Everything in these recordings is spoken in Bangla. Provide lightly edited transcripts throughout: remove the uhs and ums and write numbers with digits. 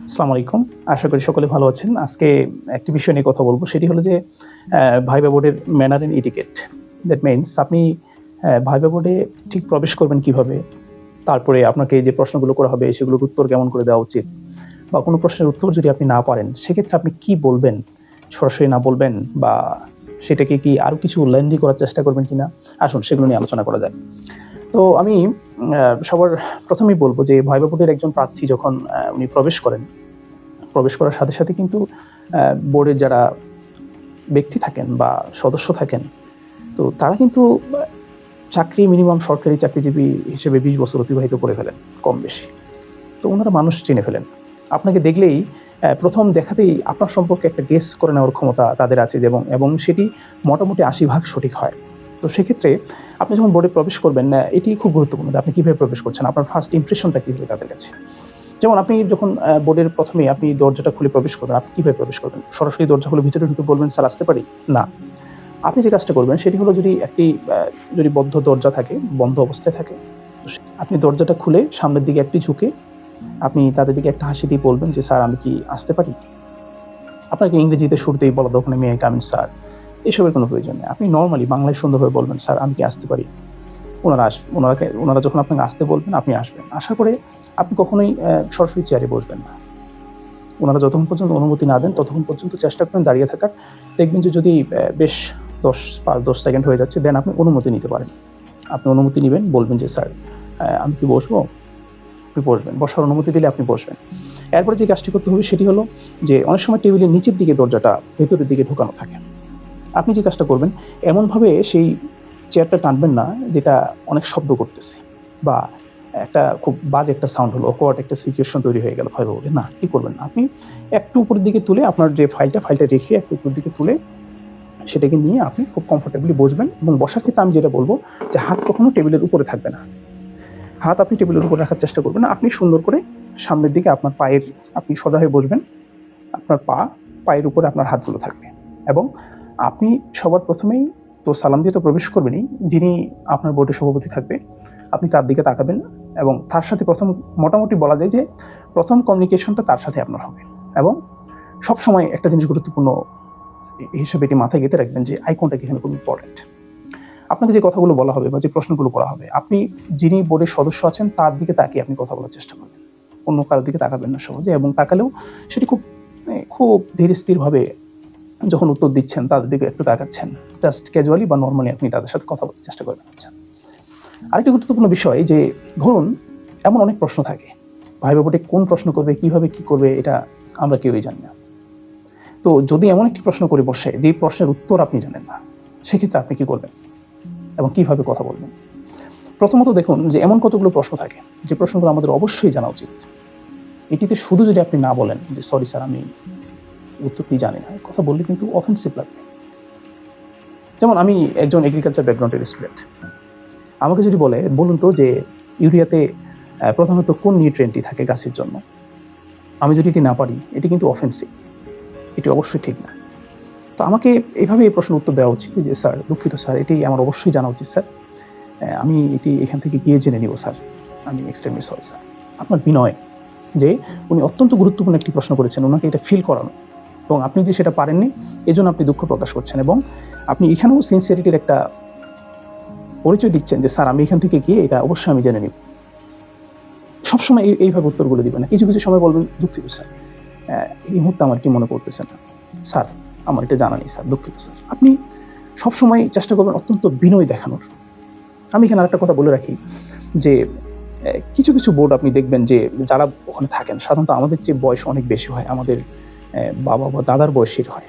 আসসালামু আলাইকুম। আশা করি সকলে ভালো আছেন। আজকে একটি বিষয় নিয়ে কথা বলব। সেটি হলো যে ভাইবা বোর্ডের manner and etiquette. That means আপনি ভাইবা বোর্ডে ঠিক প্রবেশ করবেন কিভাবে? তারপরে আপনাকে যে প্রশ্নগুলো করা হবে সেগুলোর উত্তর কেমন করে দেওয়া উচিত? বা কোনো প্রশ্নের উত্তর যদি আপনি না পারেন, সেক্ষেত্রে আপনি কি বলবেন? সরাসরি না বলবেন বা সেটাকে কি আরো কিছু লেন্দি করার চেষ্টা করবেন কিনা? আসুন সেগুলো নিয়ে আলোচনা করা যাক। তো আমি সবার ১ম এই বলব যে ভাইবা বোর্ডের একজন প্রার্থী যখন উনি প্রবেশ করার সাথে, সাথে কিন্তু বোর্ডের যারা ব্যক্তি থাকেন বা সদস্য থাকেন, তো তারা কিন্তু চাকরি মিনিমাম সরকারি চাকরিজীবী হিসেবে ২০ বছর অতিবাহিত করে ফেলেন, কম বেশি। তো উনারা মানুষ চিনে ফেলেন। আপনাকে দেখলেই ১ম দেখাতেই আপনার সম্পর্কে একটা গেস করে নেওয়ার ক্ষমতা তাদের আছে এবং সেটি মোটামুটি ৮০% সঠিক হয়। তো সেক্ষেত্রে আপনি যখন বোর্ডে প্রবেশ করবেন, এটি খুব গুরুত্বপূর্ণ যে আপনি কিভাবে প্রবেশ করছেন। আপনার ফার্স্ট ইমপ্রেশনটা কি হবে তাদের কাছে। যেমন আপনি যখন বোর্ডের ১ম এই আপনি দরজাটা খুলে প্রবেশ করবেন, আপনি কিভাবে প্রবেশ করবেন? সরাসরি দরজা খুলে ভিতরে ঢুকে বলবেন, "স্যার আসতে পারি?" না। আপনি যে কাজটা করবেন সেটি হলো যদি বদ্ধ দরজা থাকে, বন্ধ অবস্থায় থাকে, তো আপনি দরজাটা খুলে সামনের দিকে একটি ঝুঁকে আপনি তাদের দিকে একটা হাসি দিয়ে বলবেন যে, "স্যার আমি কি আসতে পারি?" আপনাকে ইংরেজিতে শুরুতেই বলা দরকার নেই, "may I come in sir?" এসবের কোনো প্রয়োজন নেই। আপনি নরমালি বাংলায় সুন্দরভাবে বলবেন, "স্যার আমি কি আসতে পারি?" ওনারা যখন আপনাকে আসতে বলবেন, আপনি আসবেন। আসার পরে আপনি কখনোই সরাসরি চেয়ারে বসবেন না। ওনারা যতক্ষণ পর্যন্ত অনুমতি না দেন, ততক্ষণ পর্যন্ত চেষ্টা করেন দাঁড়িয়ে থাকার। দেখবেন যে যদি বেশ ৫-১০ সেকেন্ড হয়ে যাচ্ছে, দেন আপনি অনুমতি নিতে পারেন। আপনি অনুমতি নিবেন, বলবেন যে, "স্যার আমি কি বসবো?" আপনি বসবেন। বসার অনুমতি দিলে আপনি বসবেন। এরপরে যে কাজটি করতে হবে সেটি হলো যে অনেক সময় টেবিলের নিচের দিকে দরজাটা ভেতরের দিকে ঢোকানো থাকে। আপনি যে কাজটা করবেন, এমনভাবে সেই চেয়ারটা টানবেন না যেটা অনেক শব্দ করতেছে বা একটা খুব বাজে একটা সাউন্ড হলো, awkward একটা সিচুয়েশন তৈরি হয়ে গেল ভাইবা বোর্ডে। না, এটি করবেন না। আপনি একটু উপরের দিকে তুলে আপনার যে ফাইলটা রেখে একটু উপরের দিকে তুলে সেটাকে নিয়ে আপনি খুব কমফোর্টেবলি বসবেন এবং বসার ক্ষেত্রে আমি যেটা বলব যে হাত কখনো টেবিলের উপরে থাকবে না। হাত আপনি টেবিলের উপর রাখার চেষ্টা করবেন না। আপনি সুন্দর করে সামনের দিকে আপনার আপনি সোজা হয়ে বসবেন। আপনার পায়ের উপরে আপনার হাতগুলো থাকবে এবং আপনি সবার ১ম এই তো সালাম দিয়ে তো প্রবেশ করবেনই। যিনি আপনার বোর্ডের সভাপতি থাকবে, আপনি তার দিকে তাকাবেন এবং তার সাথে মোটামুটি বলা যায় যে ১ম কমিউনিকেশনটা তার সাথে আপনার হবে এবং সবসময় একটা জিনিস গুরুত্বপূর্ণ হিসেবে এটি মাথায় গেঁথে রাখবেন যে আই কনট্যাক্ট এখানে খুব ইম্পর্টেন্ট। আপনাকে যে কথাগুলো বলা হবে বা যে প্রশ্নগুলো করা হবে, আপনি যিনি বোর্ডের সদস্য আছেন তার দিকে তাকিয়ে আপনি কথা বলার চেষ্টা করবেন। অন্য কারো দিকে তাকাবেন না সহজে এবং তাকালেও সেটি খুব ধীর স্থিরভাবে যখন উত্তর দিচ্ছেন তাদের দিকে একটু তাকাচ্ছেন। জাস্ট ক্যাজুয়ালি বা নরমালি আপনি তাদের সাথে কথা বলার চেষ্টা করবেন। আচ্ছা। আরেকটি গুরুত্বপূর্ণ বিষয় যে ধরুন এমন অনেক প্রশ্ন থাকে। ভাইবা বোর্ডে কোন প্রশ্ন করবে, কিভাবে কি করবে এটা আমরা কেউই জানি না। তো যদি এমন একটি প্রশ্ন করে বসে যে প্রশ্নের উত্তর আপনি জানেন না, সেক্ষেত্রে আপনি কি করবেন এবং কিভাবে কথা বলবেন? প্রথমত দেখুন যে এমন কতগুলো প্রশ্ন থাকে যে প্রশ্নগুলো আমাদের অবশ্যই জানা উচিত। এটিতে শুধু যদি আপনি না বলেন যে, "সরি স্যার আমি উত্তরটি জানি না।" কথা বললে কিন্তু অফেন্সিভ লাগবে। যেমন আমি একজন এগ্রিকালচার ব্যাকগ্রাউন্ডের স্টুডেন্ট। আমাকে যদি বলে, "বলুন তো যে ইউরিয়াতে প্রধানত কোন নিউট্রিয়েন্টটি থাকে গাছের জন্য?" আমি যদি এটি না পারি, এটি কিন্তু অফেন্সিভ। এটি অবশ্যই ঠিক না। তো আমাকে এভাবে এই প্রশ্নের উত্তর দেওয়া উচিত যে, "স্যার দুঃখিত স্যার, এটি আমার অবশ্যই জানা উচিত স্যার। আমি এটি এখান থেকে গিয়ে জেনে নিব স্যার। আমি এক্সট্রিমলি সরি স্যার।" আপনার বিনয় যে উনি অত্যন্ত গুরুত্বপূর্ণ একটি প্রশ্ন করেছেন, উনাকে এটা ফিল করানো এবং আপনি যে সেটা পারেননি, এজন্য আপনি দুঃখ প্রকাশ করছেন এবং আপনি এখানেও সিনসিয়ারিটির একটা পরিচয় দিচ্ছেন যে, "স্যার আমি এখান থেকে গিয়ে এটা অবশ্যই আমি জেনে নিব।" সবসময় এইভাবে উত্তরগুলো দিবেন না। কিছু, কিছু সময় বলবেন, "দুঃখিত স্যার, এই মুহূর্তে আমার এটি মনে পড়তেছে না। স্যার আমার এটা জানা নেই স্যার, দুঃখিত স্যার।" আপনি সবসময় চেষ্টা করবেন অত্যন্ত বিনয় দেখানোর। আমি এখানে আরেকটা কথা বলে রাখি যে কিছু, কিছু বোর্ড আপনি দেখবেন যে যারা ওখানে থাকেন সাধারণত আমাদের চেয়ে বয়স অনেক বেশি হয়। আমাদের বাবা বা দাদার বয়সীর হয়।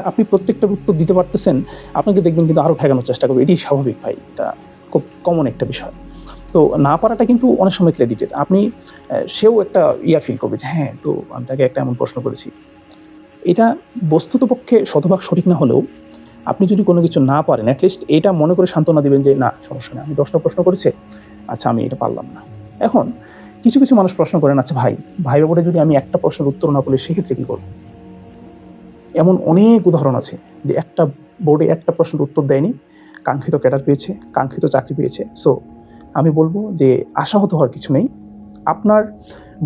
আপনি প্রত্যেকটার উত্তর দিতে পারতেছেন, আপনাকে দেখবেন কিন্তু আরো ঠেকানোর চেষ্টা করবে। এটি স্বাভাবিক ভাই। এটা খুব কমন একটা বিষয়। তো না পারাটা কিন্তু অনেক সময় ক্রেডিটেড। সেও একটা ফিল করবে যে হ্যাঁ, তো আমি তাকে একটা এমন প্রশ্ন করেছি। এটা বস্তুতপক্ষে শতভাগ সঠিক না হলেও আপনি যদি কোনো কিছু না পারেন, এট লিস্ট এটা মনে করে সান্ত্বনা দিবেন যে, "না সমস্যা নেই। আমি ১০ টা প্রশ্ন করেছি। আচ্ছা আমি এটা পারলাম না।" এখন কিছু, কিছু মানুষ প্রশ্ন করেন, "আচ্ছা ভাই, ভাইবা বোর্ডে যদি আমি একটা প্রশ্নের উত্তর না বলি সেক্ষেত্রে কি করব?" এমন অনেক উদাহরণ আছে যে একটা বোর্ডে একটা প্রশ্নের উত্তর দেয়নি, কাঙ্ক্ষিত ক্যাডার পেয়েছে, কাঙ্ক্ষিত চাকরি পেয়েছে। সো আমি বলব যে আশাহত হওয়ার কিছু নেই। আপনার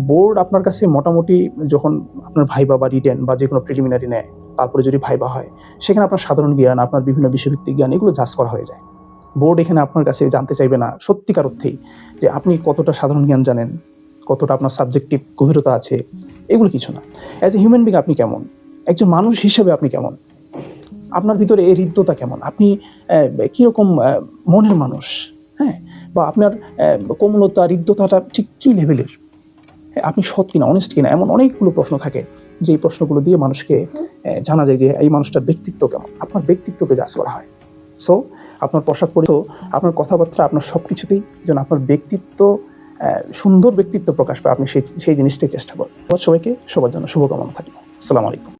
বোর্ড আপনার কাছে মোটামুটি যখন আপনার ভাইবা বা রিটেন বা যে কোনো প্রিলিমিনারি নেয়, তারপরে যদি ভাইবা হয়, সেখানে আপনার সাধারণ জ্ঞান, আপনার বিভিন্ন বিষয়ভিত্তিক জ্ঞান এগুলো জাজ করা হয়ে যায়। বোর্ড এখানে আপনার কাছে জানতে চাইবে না সত্যিকার অর্থেই যে আপনি কতটা সাধারণ জ্ঞান জানেন, কতটা আপনার সাবজেক্টিভ গভীরতা আছে, এগুলো কিছু না। অ্যাজ এ হিউম্যান বিং আপনি কেমন, একজন মানুষ হিসেবে আপনি কেমন, আপনার ভিতরে এই হৃদ্যতা কেমন, আপনি কীরকম মনের মানুষ, হ্যাঁ, বা আপনার কোমলতা হৃদ্যতাটা ঠিক কী লেভেলের, আপনি সৎ কিনা, অনেস্ট কিনা, এমন অনেকগুলো প্রশ্ন থাকে যে এই প্রশ্নগুলো দিয়ে মানুষকে জানা যায় যে এই মানুষটার ব্যক্তিত্ব কেমন। আপনার ব্যক্তিত্বকে জাজ করা হয়। সো আপনার পোশাক পরিহিত, আপনার কথাবার্তা, আপনার সব কিছুতেই যেন আপনার ব্যক্তিত্ব, সুন্দর ব্যক্তিত্ব প্রকাশ পায়, আপনি সেই জিনিসটাই চেষ্টা করেন। সবাইকে সবার জন্য শুভকামনা থাকবে। আসসালামু আলাইকুম।